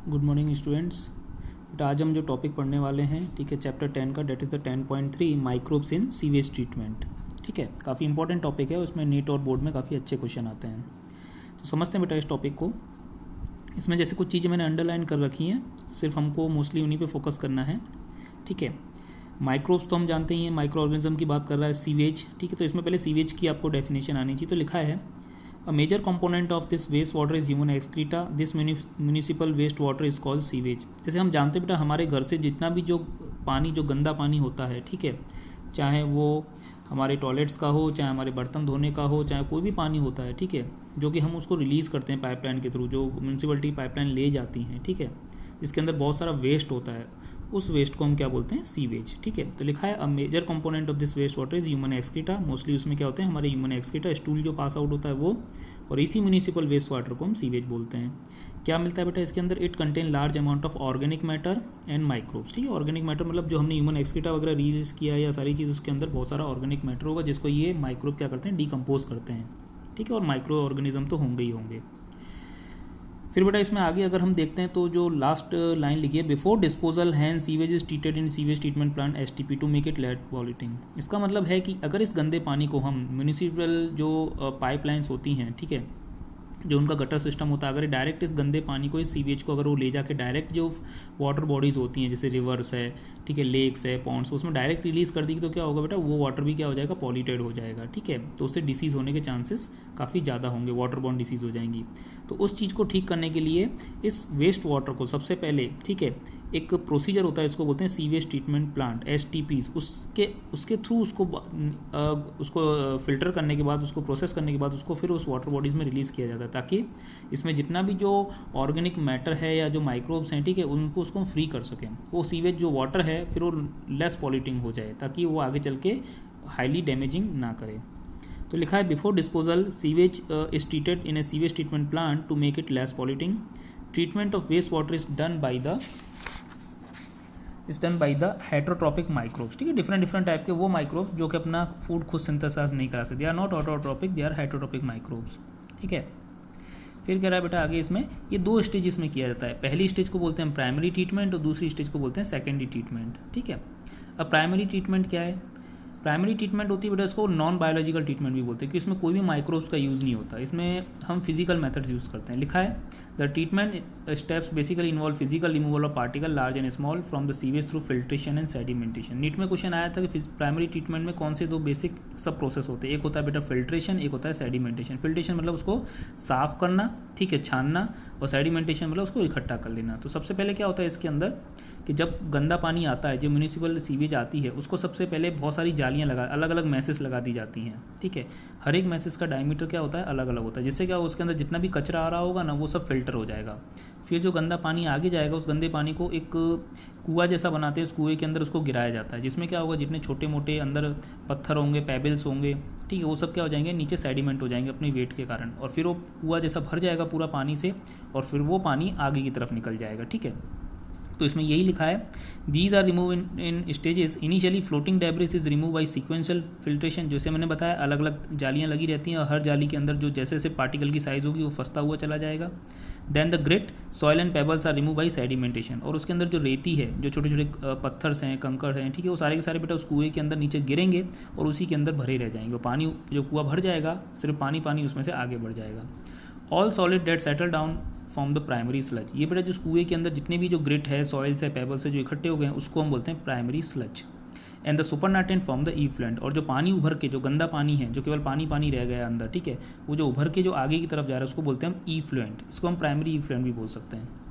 Good morning students. बेटा आज हम जो टॉपिक पढ़ने वाले हैं, ठीक है, चैप्टर 10 का, that is the 10.3 microbes in sewage treatment. ठीक है, काफ़ी इंपॉर्टेंट टॉपिक है, उसमें नीट और बोर्ड में काफ़ी अच्छे क्वेश्चन आते हैं। तो समझते हैं बेटा इस टॉपिक को। इसमें जैसे कुछ चीज़ें मैंने अंडरलाइन कर रखी हैं, सिर्फ हमको मोस्टली उन्हीं पे फोकस करना है। ठीक है, माइक्रोब्स तो हम जानते ही हैं, माइक्रो ऑर्गेनिज्म की बात कर रहा है सीवेज। ठीक है, तो इसमें पहले सीवेज की आपको डेफिनेशन आनी चाहिए। तो लिखा है A major component of this waste water is human excreta. This municipal waste water is called sewage. जैसे हम जानते हैं बेटा, हमारे घर से जितना भी जो पानी, जो गंदा पानी होता है, ठीक है, चाहे वो हमारे टॉयलेट्स का हो, चाहे हमारे बर्तन धोने का हो, चाहे कोई भी पानी होता है, ठीक है, जो कि हम उसको रिलीज़ करते हैं पाइपलाइन के थ्रू, जो म्यूनसिपलिटी पाइपलाइन ले जाती हैं, ठीक है, जिसके अंदर बहुत सारा वेस्ट होता है, उस वेस्ट को हम क्या बोलते हैं? सीवेज। ठीक है, तो लिखा है a major component of this waste water is human excreta. Mostly उसमें क्या होते हैं? हमारे ह्यूमन एक्सक्रीटा, स्टूल जो पास आउट होता है वो, और इसी म्यूनिसिपल वेस्ट वाटर को हम सीवेज बोलते हैं। क्या मिलता है बेटा इसके अंदर? It contain large amount of organic matter and microbes. ठीक है, ऑर्गेनिक मैटर मतलब जो हमने ह्यूमन एक्सक्रीटा वगैरह रिलीज किया या सारी चीज़, उसके अंदर बहुत सारा ऑर्गेनिक मैटर होगा, जिसको ये माइक्रोब क्या करते हैं? डिकम्पोज करते हैं। ठीक है, और माइक्रो ऑर्गेनिज्म तो होंगे ही होंगे। फिर बेटा इसमें आगे अगर हम देखते हैं तो जो लास्ट लाइन लिखी है, before disposal hand sewage is treated in sewage treatment plant STP to make it let polluting. इसका मतलब है कि अगर इस गंदे पानी को हम म्यूनिसिपल जो पाइपलाइंस होती हैं, ठीक है, जो उनका गटर सिस्टम होता है, अगर डायरेक्ट इस गंदे पानी को, इस सीवेज को अगर वो ले जाके डायरेक्ट जो वाटर बॉडीज़ होती हैं, जैसे रिवर्स है, ठीक है, लेक्स है, पॉन्ड्स, उसमें डायरेक्ट रिलीज़ कर दी तो क्या होगा बेटा? वो वाटर भी क्या हो जाएगा? पॉल्यूटेड हो जाएगा। ठीक है, तो उससे डिसीज़ होने के चांसेस काफ़ी ज़्यादा होंगे, वाटर बॉर्न डिसीज़ हो जाएंगी। तो उस चीज़ को ठीक करने के लिए इस वेस्ट वाटर को सबसे पहले, ठीक है, एक प्रोसीजर होता है, इसको बोलते हैं सीवेज ट्रीटमेंट प्लांट, एसटीपीज। उसके थ्रू उसको फिल्टर करने के बाद, उसको प्रोसेस करने के बाद, उसको फिर उस वाटर बॉडीज़ में रिलीज़ किया जाता है, ताकि इसमें जितना भी जो ऑर्गेनिक मैटर है या जो माइक्रोब्स हैं, ठीक है, उनको उसको हम फ्री कर सकें। वो सीवेज जो वाटर है फिर वो लेस पॉल्यूटिंग हो जाए, ताकि वो आगे चल के हाईली डैमेजिंग ना करे। तो लिखा है before disposal sewage is treated in a sewage treatment plant to make it less polluting. Treatment of waste water is done by the heterotrophic microbes. ठीक है, डिफरेंट टाइप के वो माइक्रोब्स जो कि अपना फूड खुद सिंथेसाइज नहीं करा सकते, they are not autotrophic, they are heterotrophic microbes. ठीक है, फिर कह रहा है बेटा आगे इसमें ये दो स्टेज इसमें किया जाता है। पहली स्टेज को बोलते हैं प्राइमरी ट्रीटमेंट और दूसरी स्टेज को बोलते हैं सेकेंडरी ट्रीटमेंट। ठीक है, अब प्राइमरी ट्रीटमेंट क्या है? प्राइमरी ट्रीटमेंट होती है बेटा, इसको नॉन बायोलॉजिकल ट्रीटमेंट भी बोलते हैं, कि इसमें कोई भी माइक्रोब्स का यूज़ नहीं होता, इसमें हम फिजिकल मेथड्स यूज़ करते हैं। लिखा है the treatment steps basically involve physical removal of particle large and small from the sewage through filtration and sedimentation. NEET में क्वेश्चन आया था कि प्राइमरी ट्रीटमेंट में कौन से दो बेसिक सब प्रोसेस होते हैं? एक होता है बेटा फिल्ट्रेशन, एक होता है सेडिमेंटेशन। फिल्ट्रेशन मतलब उसको साफ करना, ठीक है, छानना, और सेडिमेंटेशन मतलब उसको इकट्ठा कर लेना। तो सबसे पहले क्या होता है इसके अंदर कि जब गंदा पानी आता है, जो म्यूनिसिपल सीवेज आती है, उसको सबसे पहले बहुत सारी जालियाँ अलग अलग मैसेज लगा दी जाती हैं। ठीक है, हर एक मैसेज का डायमीटर क्या होता है? अलग अलग होता है, जिससे क्या उसके अंदर जितना भी कचरा आ रहा होगा ना, वो सब फिल्टर हो जाएगा। फिर जो गंदा पानी आगे जाएगा, उस गंदे पानी को एक कुआं जैसा बनाते हैं, उस कुएं के अंदर उसको गिराया जाता है, जिसमें क्या होगा? जितने छोटे मोटे अंदर पत्थर होंगे, पेबल्स होंगे, ठीक है, वो सब क्या हो जाएंगे? नीचे सेडिमेंट हो जाएंगे अपनी वेट के कारण, और फिर वो कुआं जैसा भर जाएगा पूरा पानी से, और फिर वो पानी आगे की तरफ निकल जाएगा। ठीक है, तो इसमें यही लिखा है these are remove in stages. Initially floating debris is remove by sequential filtration. जैसे मैंने बताया, अलग अलग जालियाँ लगी रहती हैं, और हर जाली के अंदर जो जैसे जैसे पार्टिकल की साइज़ होगी वो फंसता हुआ चला जाएगा। Then the grit, soil and pebbles are remove by sedimentation. और उसके अंदर जो रेती है, जो छोटे छोटे पत्थर्स हैं, कंकड़ हैं, ठीक है, वो सारे के सारे बेटा उस कुएं के अंदर नीचे गिरेंगे और उसी के अंदर भरे रह जाएंगे। पानी जो कुआं भर जाएगा, सिर्फ पानी उसमें से आगे बढ़ जाएगा। All solid that settle down from the primary sludge. ये बेटा जो कुएं के अंदर जितने भी जो ग्रिट है, सॉइल्स है, पेबल्स है, जो इकट्ठे हो गए हैं, उसको हम बोलते हैं primary sludge. And the supernatant from the effluent. और जो पानी उभर के, जो गंदा पानी है, जो केवल पानी रह गया अंदर, ठीक है, वो जो उभर के जो आगे की तरफ जा रहा है, उसको बोलते हैं हम इफ्लुएंट। इसको हम प्राइमरी इफ्लुएंट भी बोल सकते हैं।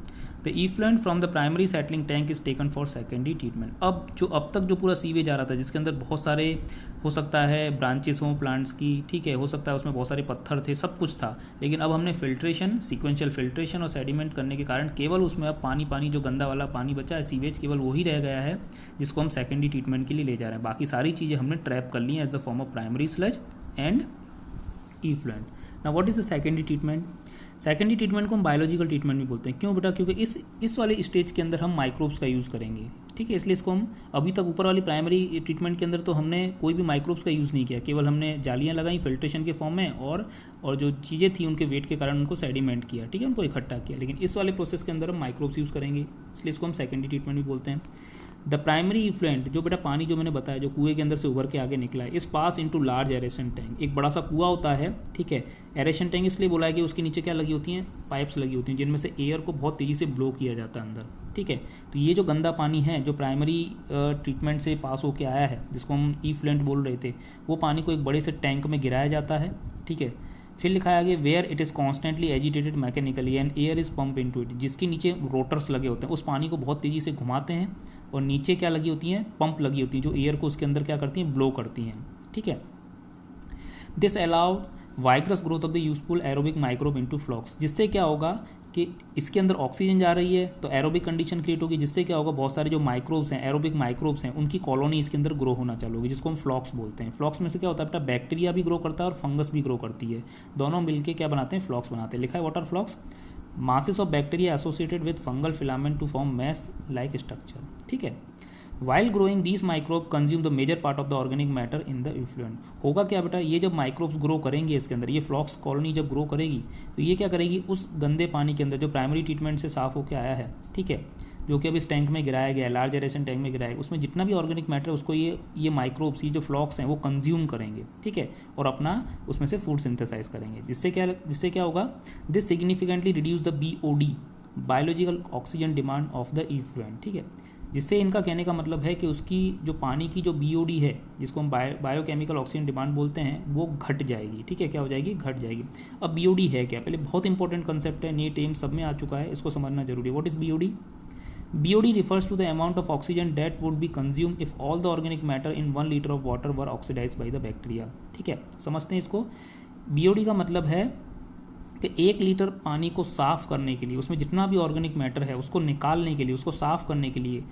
The effluent from the primary settling tank is taken for secondary treatment. अब तक जो पूरा सीवेज आ रहा था, जिसके अंदर बहुत सारे, हो सकता है ब्रांचेस हों प्लांट्स की, ठीक है, हो सकता है उसमें बहुत सारे पत्थर थे, सब कुछ था, लेकिन अब हमने फिल्ट्रेशन, सीक्वेंशियल फिल्ट्रेशन और सेडिमेंट करने के कारण केवल उसमें अब पानी जो गंदा वाला पानी बचा है, सीवेज, केवल वही रह गया है, जिसको हम सेकेंडरी ट्रीटमेंट के लिए ले जा रहे हैं। बाकी सारी चीज़ें हमने ट्रैप कर ली हैं as the form of primary sludge and effluent. Now what is the secondary treatment? Secondary treatment को हम बायोलॉजिकल ट्रीटमेंट भी बोलते हैं। क्यों बेटा? क्योंकि इस वाले स्टेज के अंदर हम माइक्रोब्स का यूज़ करेंगे, ठीक है, इसलिए इसको हम अभी तक ऊपर वाली प्राइमरी ट्रीटमेंट के अंदर तो हमने कोई भी माइक्रोब्स का यूज़ नहीं किया, केवल हमने जालियाँ लगाई फिल्ट्रेशन के फॉर्म में और जो चीज़ें थी उनके वेट के कारण उनको सेडिमेंट किया, ठीक है, उनको इकट्ठा किया। लेकिन इस वाले प्रोसेस के अंदर हम माइक्रोब्स यूज़ करेंगे, इसलिए इसको हम सेकेंडरी ट्रीटमेंट भी बोलते हैं। द प्राइमरी इफ्लुएंट, जो बेटा पानी जो मैंने बताया जो कुएं के अंदर से उभर के आगे निकला है, इस पास इनटू लार्ज एरेशन टैंक, एक बड़ा सा कुआं होता है, ठीक है। एरेशन टैंक इसलिए बोला है कि उसके नीचे क्या लगी होती हैं, पाइप्स लगी होती हैं, जिनमें से एयर को बहुत तेज़ी से ब्लो किया जाता है अंदर, ठीक है। तो ये जो गंदा पानी है जो प्राइमरी ट्रीटमेंट से पास होके आया है, जिसको हम इफ्लुएंट बोल रहे थे, वो पानी को एक बड़े से टैंक में गिराया जाता है, ठीक है। फिर लिखा है आगे, where it is constantly agitated mechanically and air is pump into it, जिसके नीचे रोटर्स लगे होते हैं, उस पानी को बहुत तेज़ी से घुमाते हैं और नीचे क्या लगी होती हैं, पंप लगी होती हैं, जो एयर को उसके अंदर क्या करती हैं, ब्लो करती हैं, ठीक है। This allowed vigorous growth of the useful aerobic microbe into flocs, जिससे क्या होगा कि इसके अंदर ऑक्सीजन जा रही है तो एरोबिक कंडीशन क्रिएट होगी, जिससे क्या होगा, बहुत सारे जो माइक्रोब्स हैं, एरोबिक माइक्रोब्स हैं, उनकी कॉलोनी इसके अंदर ग्रो होना चालू होगी, जिसको हम फ्लॉक्स बोलते हैं। फ्लॉक्स में से क्या होता है बेटा, बैक्टीरिया भी ग्रो करता है और फंगस भी ग्रो करती है, दोनों मिलकर क्या बनाते हैं, फ्लॉक्स बनाते हैं। लिखा है what are flocs, masses of bacteria associated with fungal filament to form mesh like structure, ठीक है। While growing these microbes consume the major part of the organic matter in the effluent, होगा क्या बेटा, ये जब माइक्रोब्स ग्रो करेंगे इसके अंदर, ये फ्लॉक्स कॉलोनी जब ग्रो करेगी तो ये क्या करेगी, उस गंदे पानी के अंदर जो प्राइमरी ट्रीटमेंट से साफ होकर आया है, ठीक है, जो कि अब इस टैंक में गिराया गया है, लार्ज एरेशन टैंक में गिराया है, उसमें जितना भी ऑर्गेनिक मैटर है उसको ये माइक्रोब्स, ये जो फ्लॉक्स हैं वो कंज्यूम करेंगे, ठीक है, और अपना उसमें से फूड सिंथेसाइज करेंगे, जिससे क्या होगा, this significantly reduce the BOD, biological oxygen demand of the effluent, ठीक है। जिससे इनका कहने का मतलब है कि उसकी जो पानी की जो BOD है, जिसको हम बायोकेमिकल ऑक्सीजन डिमांड बोलते हैं, वो घट जाएगी, ठीक है। क्या हो जाएगी, घट जाएगी। अब BOD है क्या, पहले बहुत इंपॉर्टेंट कंसेप्ट है, नीट एम सब में आ चुका है, इसको समझना जरूरी है। What is BOD? BOD refers to the amount of oxygen that would be consumed if all the organic matter in 1 liter of water were oxidized by the bacteria, ठीक है। समझते हैं इसको। BOD का मतलब है कि 1 लीटर पानी को साफ करने के लिए, उसमें जितना भी ऑर्गेनिक मैटर है उसको निकालने के लिए, उसको साफ करने के लिए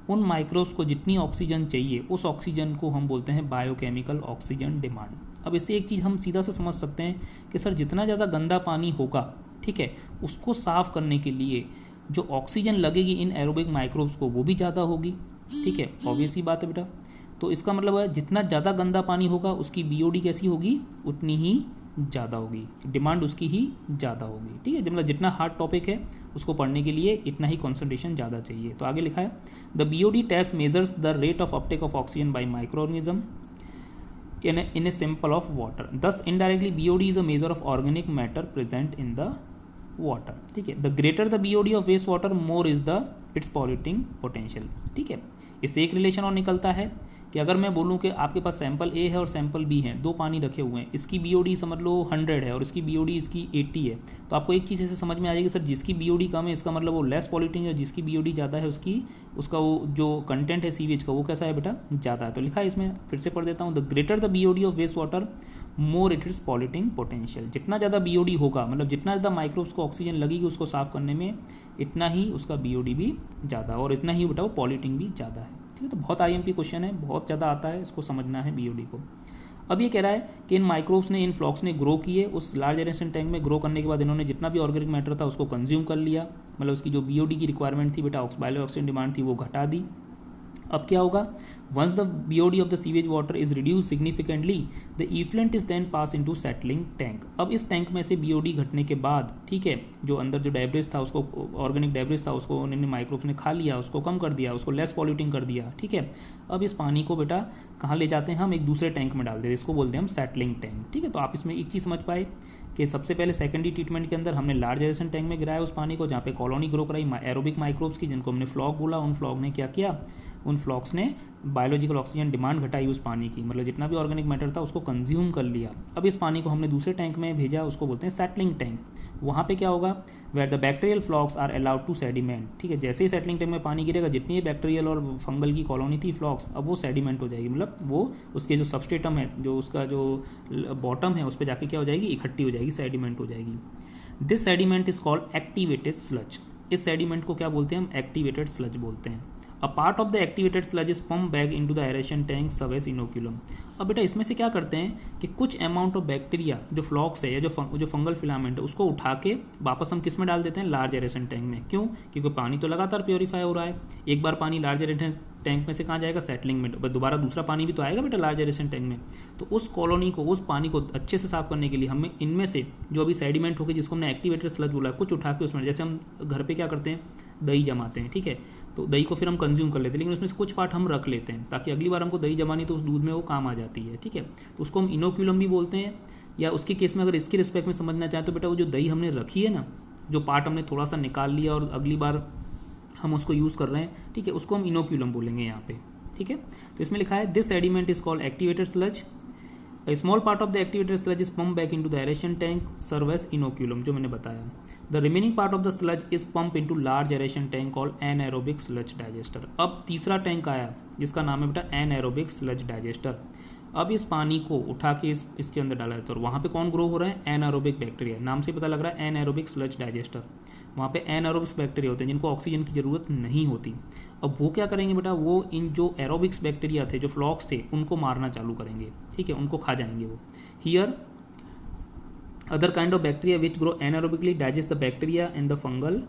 उन माइक्रोब्स को जितनी ऑक्सीजन चाहिए, उस ऑक्सीजन को हम बोलते हैं बायोकेमिकल ऑक्सीजन डिमांड। अब इससे एक चीज़ हम सीधा से समझ सकते हैं कि सर जितना ज़्यादा गंदा पानी होगा, ठीक है, उसको साफ करने के लिए जो ऑक्सीजन लगेगी इन एरोबिक माइक्रोब्स को वो भी ज़्यादा होगी, ठीक है, ऑब्वियस ही बात है बेटा। तो इसका मतलब है जितना ज़्यादा गंदा पानी होगा उसकी BOD कैसी होगी, उतनी ही ज़्यादा होगी, डिमांड उसकी ही ज़्यादा होगी, ठीक है। मतलब जितना हार्ड टॉपिक है उसको पढ़ने के लिए इतना ही कॉन्सेंट्रेशन ज़्यादा चाहिए। तो आगे लिखा है, the BOD test measures the rate of uptake of oxygen by micro organism in a sample of water. Thus indirectly BOD is a measure of organic matter present in the water, ठीक है। The greater the BOD of waste water more is the its polluting potential, ठीक है। इससे एक relation और निकलता है कि अगर मैं बोलूं कि आपके पास सैंपल A है और सैंपल B है, दो पानी रखे हुए हैं, इसकी BOD समझ लो 100 है और इसकी BOD इसकी 80 है, तो आपको एक चीज़ ऐसे समझ में आ जाएगी, सर जिसकी BOD कम है इसका मतलब वो लेस पॉल्यूटिंग है, और जिसकी BOD ज़्यादा है उसका वो जो कंटेंट है सीवेज का वो कैसा है बेटा, ज़्यादा है। तो लिखा है इसमें, फिर से पढ़ देता हूँ, the greater the BOD of waste water more it is polluting potential. जितना ज़्यादा BOD होगा, मतलब जितना ज़्यादा माइक्रोब्स को ऑक्सीजन लगेगी उसको साफ करने में, इतना ही उसका BOD भी ज़्यादा, और इतना ही बेटा वो पॉल्यूटिंग भी ज़्यादा है, ठीक है। तो बहुत IMP क्वेश्चन है, बहुत ज़्यादा आता है, इसको समझना है BOD को। अब ये कह रहा है कि इन माइक्रोब्स ने, इन फ्लॉक्स ने ग्रो किए, उस लार्ज एरेशन टैंक में ग्रो करने के बाद इन्होंने जितना भी ऑर्गेनिक मैटर था उसको कंज्यूम कर लिया, मतलब उसकी जो BOD की रिक्वायरमेंट थी बेटा, बायो ऑक्सीजन डिमांड थी, वो घटा दी। अब क्या होगा, once the BOD of the sewage water is reduce significantly the effluent is then pass into settling tank. अब इस टैंक में से BOD घटने के बाद, ठीक है, जो अंदर जो डेब्रिस था उसको, ऑर्गेनिक डेब्रिस था उसको उन्होंने माइक्रोब्स ने खा लिया, उसको कम कर दिया, उसको लेस पॉल्यूटिंग कर दिया, ठीक है। अब इस पानी को बेटा कहाँ ले जाते हैं हम, एक दूसरे टैंक में डाल देते हैं, इसको बोलते हैं हम सेटलिंग टैंक, ठीक है। तो आप इसमें एक चीज़ समझ पाए कि सबसे पहले सेकेंडरी ट्रीटमेंट के अंदर हमने लार्ज एरेशन टैंक में गिराया उस पानी को, जहाँ पे कॉलोनी ग्रो कराई एरोबिक माइक्रोब्स की, जिनको हमने फ्लॉक बोला। उन फ्लॉक ने क्या किया, उन फ्लॉक्स ने बायोलॉजिकल ऑक्सीजन डिमांड घटाई उस पानी की, मतलब जितना भी ऑर्गेनिक मैटर था उसको कंज्यूम कर लिया। अब इस पानी को हमने दूसरे टैंक में भेजा, उसको बोलते हैं सेटलिंग टैंक। वहाँ पे क्या होगा, where the bacterial flocs are allowed to sediment, ठीक है। जैसे ही सेटलिंग टैंक में पानी गिरेगा, जितनी बैक्टीरियल और फंगल की कॉलोनी थी फ्लॉक्स, अब वो सेडिमेंट हो जाएगी, मतलब वो उसके जो सबस्ट्रेटम है, जो उसका जो बॉटम है, उस पर जाके क्या हो जाएगी, इकट्ठी हो जाएगी, सेडिमेंट हो जाएगी। This sediment is called activated sludge. इस सेडिमेंट को क्या बोलते हैं हम, एक्टिवेटेड स्लज बोलते हैं। A part of the activated sludge is pump back into the aeration tank serve as inoculum. अब बेटा इसमें से क्या करते हैं कि कुछ अमाउंट ऑफ बैक्टीरिया जो फ्लॉक्स है या जो फंगल फिलामेंट है उसको उठा के वापस हम किस में डाल देते हैं, लार्ज एरेशन टैंक में। क्यों? क्योंकि पानी तो लगातार प्योरीफाई हो रहा है। एक बार पानी लार्ज एरेशन टैंक में से कहाँ जाएगा, सेटलिंग में, दोबारा दूसरा पानी भी तो आएगा बेटा लार्ज एरेशन टैंक में। तो उस कॉलोनी को, उस पानी को अच्छे से साफ करने के लिए हमें इनमें से जो अभी सेडिमेंट होगी, जिसको हमने एक्टिवेटेड स्लज बोला है, कुछ उठा के उसमें, जैसे हम घर पे क्या करते हैं, दही जमाते हैं, ठीक है, तो दही को फिर हम कंज्यूम कर लेते हैं, लेकिन उसमें से कुछ पार्ट हम रख लेते हैं ताकि अगली बार हमको दही जमानी तो उस दूध में वो काम आ जाती है, ठीक है। तो उसको हम इनोक्यूलम भी बोलते हैं। या उसके केस में अगर इसके रिस्पेक्ट में समझना चाहें तो बेटा वो जो दही हमने रखी है ना, जो पार्ट हमने थोड़ा सा निकाल लिया और अगली बार हम उसको यूज़ कर रहे हैं, ठीक है, उसको हम इनोक्यूलम बोलेंगे यहाँ पे, ठीक है। तो इसमें लिखा है this sediment is called activated sludge. A small part of the activated sludge is pumped back into the aeration tank, serve as inoculum, जो मैंने बताया। The remaining part of the sludge is pumped into large aeration tank called anaerobic sludge digester। अब तीसरा tank आया जिसका नाम है बेटा anaerobic sludge digester। अब इस पानी को उठा के इसके अंदर डाला जाता है और वहाँ पे कौन ग्रो हो रहा है, एनारोबिक बैक्टीरिया। नाम से पता लग रहा है एनारोबिक स्लज डाइजेस्टर। वहाँ पे एनारोबिक्स बैक्टीरिया होते हैं जिनको ऑक्सीजन की ज़रूरत नहीं होती। अब वो क्या करेंगे बेटा, वो इन जो एरोबिक्स बैक्टीरिया थे, जो फ्लॉक्स थे, उनको मारना चालू करेंगे, ठीक है, उनको खा जाएंगे वो। Here other kind of bacteria which grow anaerobically digest the bacteria and the fungal,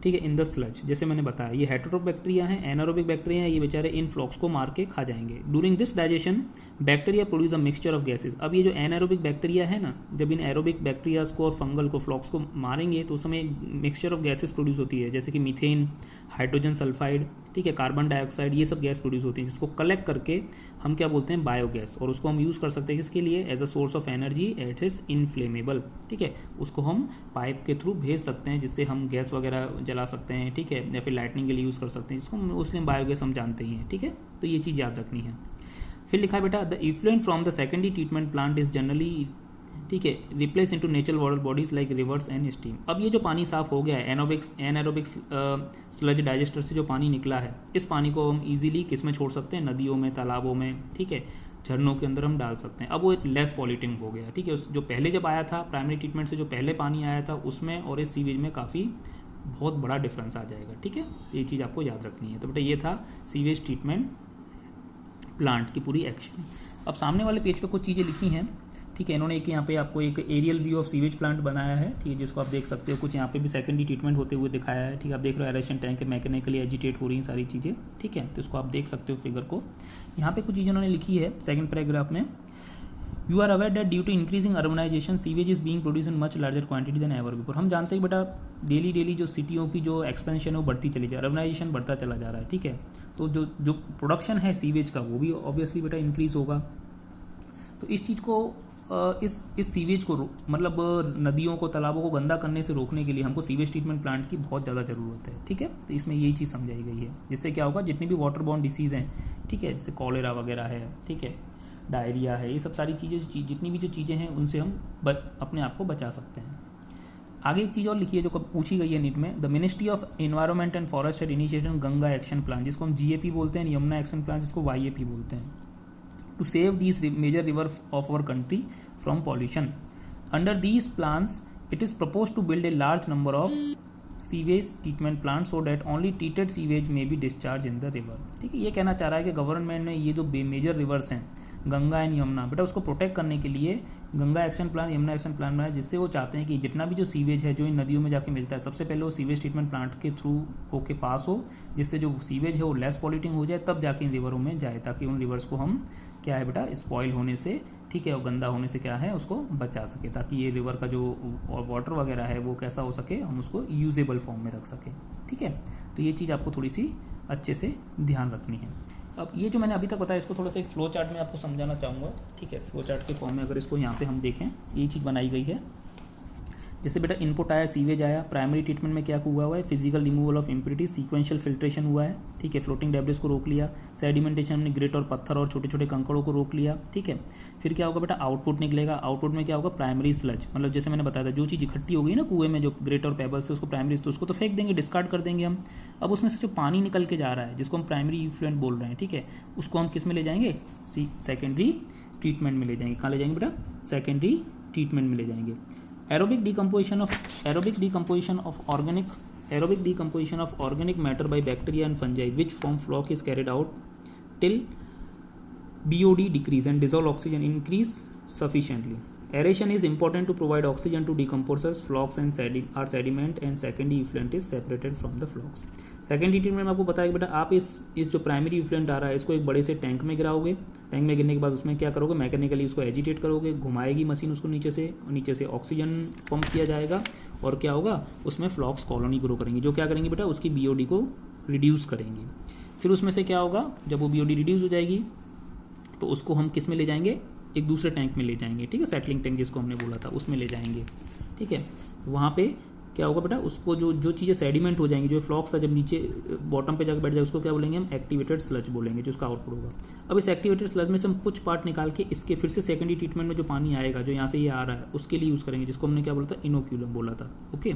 ठीक है, इन द स्लज। जैसे मैंने बताया ये हेटेरोबिक बैक्टीरिया है, एनारोबिक बैक्टीरिया है, ये बेचारे इन फ्लॉक्स को मार के खा जाएंगे। During this digestion bacteria produce a mixture of gases. अब ये जो एनारोबिक बैक्टीरिया है ना, जब इन एरोबिक बैक्टीरियाज को और फंगल को, फ्लॉक्स को मारेंगे तो उस समय मिक्सचर ऑफ गैसेस प्रोड्यूस होती है, जैसे कि मीथेन, हाइड्रोजन सल्फाइड, ठीक है, कार्बन डाइऑक्साइड, ये सब गैस प्रोड्यूस होती है, जिसको कलेक्ट करके हम क्या बोलते हैं, बायोगैस। और उसको हम यूज़ कर सकते हैं किसके लिए, as a source of energy at is inflammable, ठीक है। उसको हम पाइप के थ्रू भेज सकते हैं जिससे हम गैस वगैरह जला सकते हैं, ठीक है, या फिर लाइटनिंग के लिए यूज़ कर सकते हैं, जिसको उसमें बायोगैस हम जानते ही हैं, ठीक है। तो ये चीज़ याद रखनी है। फिर लिखा है बेटा the effluent from the secondary treatment plant is generally, ठीक है, replace into natural water bodies like reverse and steam. अब ये जो पानी साफ हो गया है एनारोबिक्स स्लज डाइजेस्टर से जो पानी निकला है, इस पानी को हम इजीली किस में छोड़ सकते हैं, नदियों में, तालाबों में, ठीक है, झरनों के अंदर हम डाल सकते हैं। अब वो लेस पॉल्यूटिंग हो गया, ठीक है। जो पहले जब आया था प्राइमरी ट्रीटमेंट से, जो पहले पानी आया था उसमें और इस सीवेज में काफ़ी बहुत बड़ा डिफरेंस आ जाएगा, ठीक है। ये चीज़ आपको याद रखनी है। तो बेटा ये था सीवेज ट्रीटमेंट प्लांट की पूरी एक्शन। अब सामने वाले पेज पे कुछ चीज़ें लिखी हैं, ठीक है। इन्होंने एक यहाँ पे आपको एक aerial view of sewage plant बनाया है, ठीक है, जिसको आप देख सकते हो। कुछ यहाँ पे भी सेकेंडरी ट्रीटमेंट होते हुए दिखाया है, ठीक है। आप देख रहे हो एरेशन टैंक मैकेनिकली एजिटेट हो रही हैं सारी चीज़ें, ठीक है। तो इसको आप देख सकते हो फिगर को। यहाँ पे कुछ चीज़ें उन्होंने लिखी है सेकंड पैराग्राफ में। You are aware that due to increasing urbanisation sewage is being produce in much larger quantity than ever before. हम जानते हैं बेटा डेली जो सिटियों की जो एक्सपेंशन है वो बढ़ती चली जा रही है, अर्बनाइजेशन बढ़ता चला जा रहा है, ठीक है। तो जो प्रोडक्शन है सीवेज का वो भी ऑब्वियसली बेटा इंक्रीज होगा। तो इस चीज़ को इस सीवेज को मतलब नदियों को, तालाबों को गंदा करने से रोकने के लिए हमको सीवेज ट्रीटमेंट प्लांट की बहुत ज़्यादा ज़रूरत है, ठीक है। तो इसमें यही चीज़ समझाई गई है, जिससे क्या होगा, जितनी भी वाटर बॉर्न डिसीज़ हैं, ठीक है, जैसे कॉलेरा वगैरह है, ठीक है, डायरिया है, ये सब सारी चीज़ें, जितनी भी जो चीज़ें हैं उनसे हम अपने आप को बचा सकते हैं। आगे एक चीज़ और लिखी है जो पूछी गई है नीट में। The ministry of environment and forest had initiated Ganga action plan, जिसको हम GAP बोलते हैं, यमुना एक्शन प्लान जिसको YAP बोलते हैं, to save these major rivers of our country from pollution. Under these plans, it is proposed to build a large number of sewage treatment plants so that only treated sewage may be discharged in the river. ठीक है, ये कहना चाह रहा है कि government ने ये जो मेजर रिवर्स हैं गंगा एंड यमुना, बेटा उसको प्रोटेक्ट करने के लिए Ganga action plan, Yamuna action plan बनाया, जिससे वो चाहते हैं कि जितना भी जो सीवेज है जो इन नदियों में जाके मिलता है, सबसे पहले वो सीवेज ट्रीटमेंट प्लांट के थ्रू होके पास हो, जिससे जो सीवेज है वो लेस पॉल्यूटिंग हो जाए, तब जाके इन रिवरों में जाए, ताकि उन रिवर्स को हम क्या है बेटा स्पॉइल होने से, ठीक है, और गंदा होने से क्या है उसको बचा सके, ताकि ये रिवर का जो वाटर वगैरह है वो कैसा हो सके, हम उसको यूजेबल फॉर्म में रख सकें, ठीक है। तो ये चीज़ आपको थोड़ी सी अच्छे से ध्यान रखनी है। अब ये जो मैंने अभी तक बताया इसको थोड़ा सा एक फ्लो चार्ट में आपको समझाना चाहूँगा, ठीक है। फ्लो चार्ट के फॉर्म में अगर इसको यहाँ पे हम देखें, ये चीज़ बनाई गई है। जैसे बेटा इनपुट आया, सीवेज आया, प्राइमरी ट्रीटमेंट में क्या हुआ है, physical removal of impurities, sequential filtration हुआ है, ठीक है, फ्लोटिंग डेब्रिस को रोक लिया, सेडिमेंटेशन हमने ग्रेट और पत्थर और छोटे छोटे कंकड़ों को रोक लिया, ठीक है। फिर क्या होगा बेटा, आउटपुट निकलेगा। आउटपुट में क्या होगा, प्राइमरी स्लज, मतलब जैसे मैंने बताया था जो चीज़ इकट्ठी हो गई ना कुएं में, जो ग्रेट और पेबल्स से, उसको प्राइमरी, तो उसको तो फेंक देंगे, डिस्कार्ड कर देंगे हम। अब उसमें से जो पानी निकल के जा रहा है, जिसको हम प्राइमरी इफ्लुएंट बोल रहे हैं, ठीक है, उसको हम किस में ले जाएंगे, सेकेंडरी ट्रीटमेंट में ले जाएंगे। कहाँ ले जाएंगे बेटा, सेकेंडरी ट्रीटमेंट में ले जाएंगे। Aerobic decomposition of organic aerobic decomposition of organic matter by bacteria and fungi which form floc is carried out till BOD decrease and dissolve oxygen increase sufficiently. Aeration is important to provide oxygen to decomposers, flocks and are sediment and secondary effluent is separated from the flocks. Secondary treatment में आपको बताया कि बेटा आप इस जो primary effluent आ रहा है इसको एक बड़े से टैंक में गिराओगे। टैंक में गिरने के बाद उसमें क्या करोगे, मैकेनिकली उसको एजिटेट करोगे, घुमाएगी मशीन उसको नीचे से ऑक्सीजन पंप किया जाएगा और क्या होगा उसमें फ्लॉक्स कॉलोनी ग्रो करेंगी जो क्या करेंगी बेटा उसकी BOD को रिड्यूस करेंगी। फिर उसमें से क्या होगा, जब वो BOD रिड्यूस हो जाएगी तो उसको हम किस में ले जाएंगे, एक दूसरे टैंक में ले जाएंगे, ठीक है, सेटलिंग टैंक जिसको हमने बोला था उसमें ले जाएंगे, ठीक है। वहाँ पे क्या होगा बेटा, उसको जो चीज़ें सेडिमेंट हो जाएंगी, जो फ्लॉक्स था जब नीचे बॉटम पे जाकर बैठ जाए उसको क्या बोलेंगे हम, एक्टिवेटेड स्लज बोलेंगे, जो उसका आउटपुट होगा। अब इस एक्टिवेटेड स्लज में से हम कुछ पार्ट निकाल के इसके फिर से सेकेंडरी ट्रीटमेंट में जो पानी आएगा जो यहाँ से ये आ रहा है उसके लिए यूज़ करेंगे, जिसको हमने क्या बोला था, इनोक्यूलम बोला था, ओके।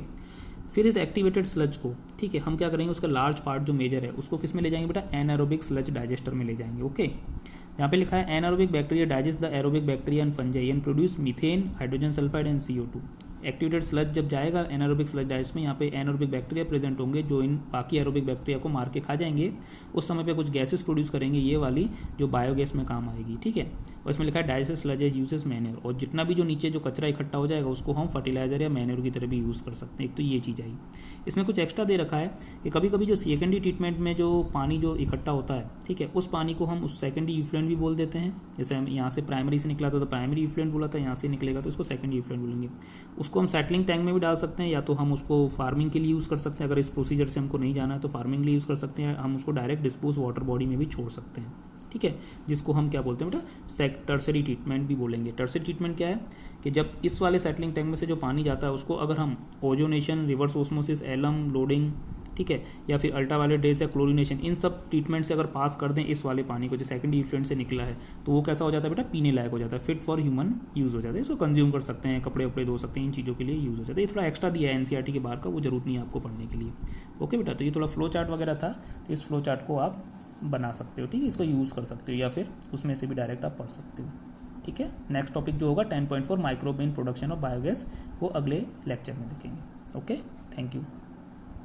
फिर इस एक्टिवेटेड स्लज को, ठीक है, हम क्या करेंगे उसका लार्ज पार्ट जो मेजर है उसको किस में ले जाएंगे बेटा, एनारोबिक स्लज डाइजेस्टर में ले जाएंगे, ओके। यहाँ पे लिखा है anaerobic bacteria digest the aerobic bacteria and fungi and produce methane, hydrogen sulphide and CO2। Activated sludge जब जाएगा एनारोबिक स्लज डाइजेस्ट में, यहाँ पे एनारोबिक बैक्टीरिया प्रेजेंट होंगे जो इन बाकी एरोबिक बैक्टीरिया को मार के खा जाएंगे। उस समय पे कुछ गैसेस प्रोड्यूस करेंगे, ये वाली जो बायोगैस में काम आएगी, ठीक है। और इसमें लिखा है डाइजेस्ट स्लज यूजेस मैन्योर, और जितना भी जो नीचे जो कचरा इकट्ठा हो जाएगा उसको हम फर्टिलाइजर या मैन्योर की तरह भी यूज़ कर सकते हैं। एक तो ये चीज़ आई। इसमें कुछ एक्स्ट्रा दे रखा है कि कभी कभी जो सेकेंडरी ट्रीटमेंट में जो पानी जो इकट्ठा होता है, ठीक है, उस पानी को हम उस सेकेंडरी इफ्लुएंट भी बोल देते हैं। जैसे हम यहाँ से प्राइमरी से निकला था तो प्राइमरी इफ्लुएंट बोला था, यहाँ से निकलेगा तो उसको सेकेंडरी इफ्लुएंट बोलेंगे। उसको हम सेटलिंग टैंक में भी डाल सकते हैं या तो हम उसको फार्मिंग के लिए यूज़ कर सकते हैं। अगर इस प्रोसीजर से हमको नहीं जाना है तो फार्मिंग के लिए यूज़ कर सकते हैं। हम उसको डायरेक्ट डिस्पोज वाटर बॉडी में भी छोड़ सकते हैं, ठीक है, जिसको हम क्या बोलते हैं बेटा, टर्सरी ट्रीटमेंट भी बोलेंगे। टर्सरी ट्रीटमेंट क्या है कि जब इस वाले सेटलिंग टैंक में से जो पानी जाता है उसको अगर हम ozonation, reverse osmosis, alum loading, ठीक है, या फिर अल्ट्रावायलेट रेज या क्लोरिनेशन, इन सब ट्रीटमेंट से अगर पास कर दें इस वाले पानी को जो सेकेंडरी इफ्लुएंट से निकला है तो वो कैसा हो जाता है बेटा, पीने लायक हो जाता है, फिट फॉर ह्यूमन यूज़ हो जाता है। इसको कंज्यूम कर सकते हैं, कपड़े वपड़े धो सकते हैं, इन चीज़ों के लिए यूज़ हो जाता है। ये थोड़ा एक्स्ट्रा दिया है NCERT के बाहर का, वो जरूरत नहीं है आपको पढ़ने के लिए, ओके बेटा। तो ये थोड़ा फ्लो चार्ट वगैरह था, तो इस फ्लो चार्ट को आप बना सकते हो, ठीक है, इसको यूज़ कर सकते हो या फिर उसमें से भी डायरेक्ट आप पढ़ सकते हो, ठीक है। नेक्स्ट टॉपिक जो होगा 10.4 microbe in production of biogas, वो अगले लेक्चर में देखेंगे, ओके। Thank you.